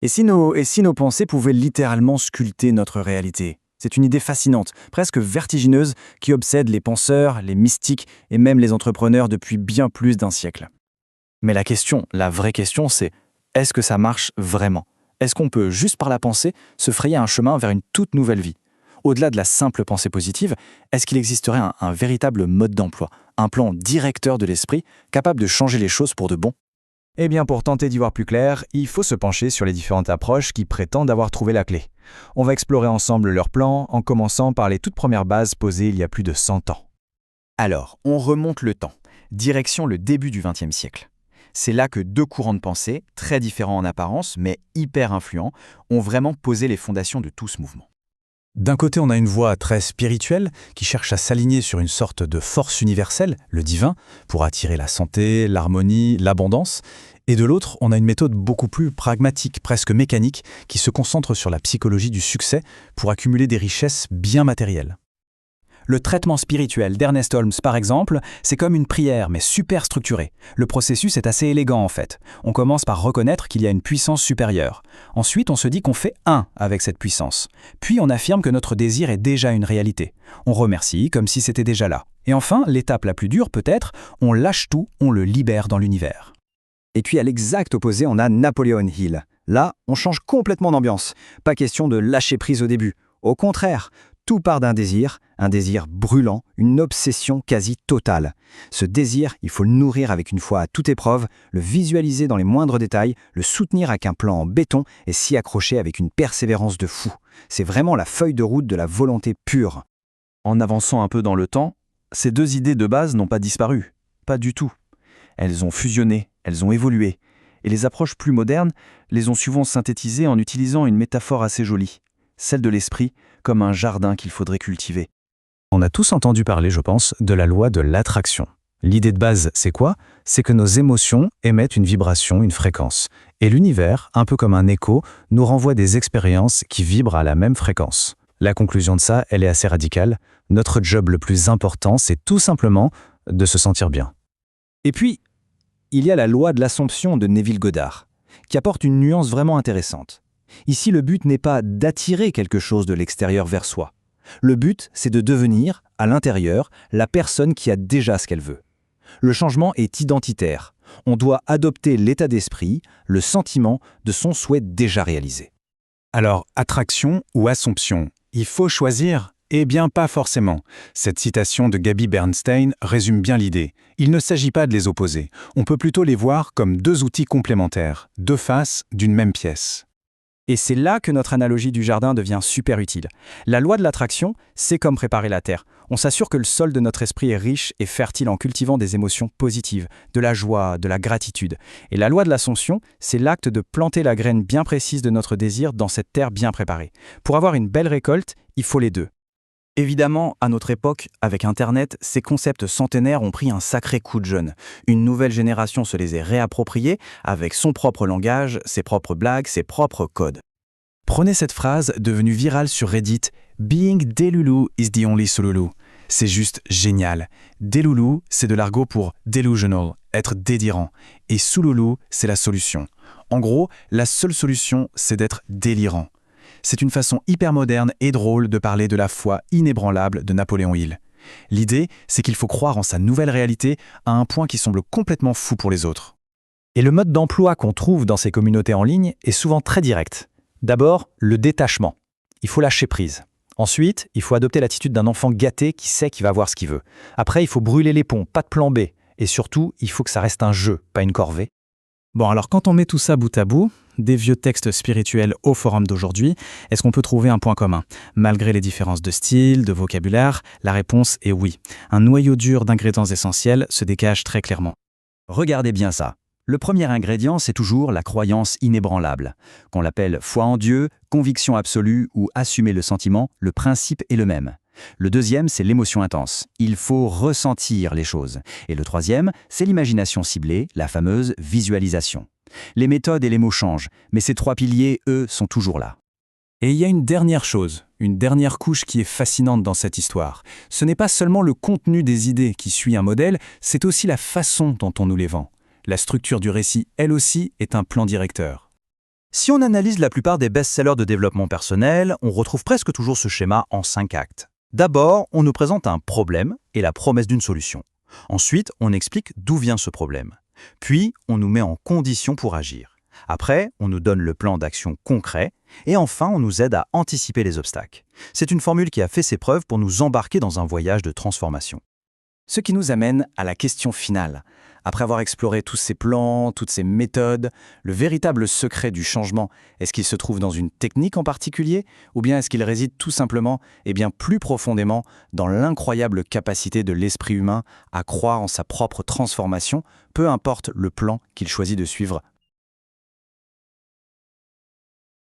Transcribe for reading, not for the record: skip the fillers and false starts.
Et si nos pensées pouvaient littéralement sculpter notre réalité? C'est une idée fascinante, presque vertigineuse, qui obsède les penseurs, les mystiques et même les entrepreneurs depuis bien plus d'un siècle. Mais la vraie question, c'est est-ce que ça marche vraiment? Est-ce qu'on peut, juste par la pensée, se frayer un chemin vers une toute nouvelle vie? Au-delà de la simple pensée positive, est-ce qu'il existerait un véritable mode d'emploi, un plan directeur de l'esprit, capable de changer les choses pour de bon? Eh bien, pour tenter d'y voir plus clair, il faut se pencher sur les différentes approches qui prétendent avoir trouvé la clé. On va explorer ensemble leurs plans, en commençant par les toutes premières bases posées il y a plus de 100 ans. Alors, on remonte le temps, direction le début du XXe siècle. C'est là que deux courants de pensée, très différents en apparence, mais hyper influents, ont vraiment posé les fondations de tout ce mouvement. D'un côté, on a une voie très spirituelle qui cherche à s'aligner sur une sorte de force universelle, le divin, pour attirer la santé, l'harmonie, l'abondance. Et de l'autre, on a une méthode beaucoup plus pragmatique, presque mécanique, qui se concentre sur la psychologie du succès pour accumuler des richesses bien matérielles. Le traitement spirituel d'Ernest Holmes, par exemple, c'est comme une prière, mais super structurée. Le processus est assez élégant en fait. On commence par reconnaître qu'il y a une puissance supérieure. Ensuite, on se dit qu'on fait un avec cette puissance. Puis on affirme que notre désir est déjà une réalité. On remercie comme si c'était déjà là. Et enfin, l'étape la plus dure peut-être, on lâche tout, on le libère dans l'univers. Et puis à l'exact opposé, on a Napoleon Hill. Là, on change complètement d'ambiance. Pas question de lâcher prise au début. Au contraire, tout part d'un désir, un désir brûlant, une obsession quasi totale. Ce désir, il faut le nourrir avec une foi à toute épreuve, le visualiser dans les moindres détails, le soutenir avec un plan en béton et s'y accrocher avec une persévérance de fou. C'est vraiment la feuille de route de la volonté pure. En avançant un peu dans le temps, ces deux idées de base n'ont pas disparu. Pas du tout. Elles ont fusionné, elles ont évolué. Et les approches plus modernes les ont souvent synthétisées en utilisant une métaphore assez jolie, celle de l'esprit comme un jardin qu'il faudrait cultiver. On a tous entendu parler, je pense, de la loi de l'attraction. L'idée de base, c'est quoi? C'est que nos émotions émettent une vibration, une fréquence. Et l'univers, un peu comme un écho, nous renvoie des expériences qui vibrent à la même fréquence. La conclusion de ça, elle est assez radicale. Notre job le plus important, c'est tout simplement de se sentir bien. Et puis, il y a la loi de l'Assomption de Neville Goddard, qui apporte une nuance vraiment intéressante. Ici, le but n'est pas d'attirer quelque chose de l'extérieur vers soi. Le but, c'est de devenir, à l'intérieur, la personne qui a déjà ce qu'elle veut. Le changement est identitaire. On doit adopter l'état d'esprit, le sentiment de son souhait déjà réalisé. Alors, attraction ou assomption, il faut choisir? Eh bien, pas forcément. Cette citation de Gabby Bernstein résume bien l'idée. Il ne s'agit pas de les opposer. On peut plutôt les voir comme deux outils complémentaires, deux faces d'une même pièce. Et c'est là que notre analogie du jardin devient super utile. La loi de l'attraction, c'est comme préparer la terre. On s'assure que le sol de notre esprit est riche et fertile en cultivant des émotions positives, de la joie, de la gratitude. Et la loi de l'assomption, c'est l'acte de planter la graine bien précise de notre désir dans cette terre bien préparée. Pour avoir une belle récolte, il faut les deux. Évidemment, à notre époque, avec Internet, ces concepts centenaires ont pris un sacré coup de jeune. Une nouvelle génération se les est réappropriés avec son propre langage, ses propres blagues, ses propres codes. Prenez cette phrase devenue virale sur Reddit « Being delulu is the only sululu ». C'est juste génial. Delulu, c'est de l'argot pour delusional, être délirant. Et sululu, c'est la solution. En gros, la seule solution, c'est d'être délirant. C'est une façon hyper moderne et drôle de parler de la foi inébranlable de Napoléon Hill. L'idée, c'est qu'il faut croire en sa nouvelle réalité à un point qui semble complètement fou pour les autres. Et le mode d'emploi qu'on trouve dans ces communautés en ligne est souvent très direct. D'abord, le détachement. Il faut lâcher prise. Ensuite, il faut adopter l'attitude d'un enfant gâté qui sait qu'il va avoir ce qu'il veut. Après, il faut brûler les ponts, pas de plan B. Et surtout, il faut que ça reste un jeu, pas une corvée. Bon, alors quand on met tout ça bout à bout, des vieux textes spirituels au forum d'aujourd'hui, est-ce qu'on peut trouver un point commun? Malgré les différences de style, de vocabulaire, la réponse est oui. Un noyau dur d'ingrédients essentiels se dégage très clairement. Regardez bien ça. Le premier ingrédient, c'est toujours la croyance inébranlable. Qu'on l'appelle foi en Dieu, conviction absolue ou assumer le sentiment, le principe est le même. Le deuxième, c'est l'émotion intense. Il faut ressentir les choses. Et le troisième, c'est l'imagination ciblée, la fameuse visualisation. Les méthodes et les mots changent, mais ces trois piliers, eux, sont toujours là. Et il y a une dernière chose, une dernière couche qui est fascinante dans cette histoire. Ce n'est pas seulement le contenu des idées qui suit un modèle, c'est aussi la façon dont on nous les vend. La structure du récit, elle aussi, est un plan directeur. Si on analyse la plupart des best-sellers de développement personnel, on retrouve presque toujours ce schéma en 5 actes. D'abord, on nous présente un problème et la promesse d'une solution. Ensuite, on explique d'où vient ce problème. Puis, on nous met en condition pour agir. Après, on nous donne le plan d'action concret. Et enfin, on nous aide à anticiper les obstacles. C'est une formule qui a fait ses preuves pour nous embarquer dans un voyage de transformation. Ce qui nous amène à la question finale. Après avoir exploré tous ces plans, toutes ces méthodes, le véritable secret du changement, est-ce qu'il se trouve dans une technique en particulier, ou bien est-ce qu'il réside tout simplement, et bien plus profondément, dans l'incroyable capacité de l'esprit humain à croire en sa propre transformation, peu importe le plan qu'il choisit de suivre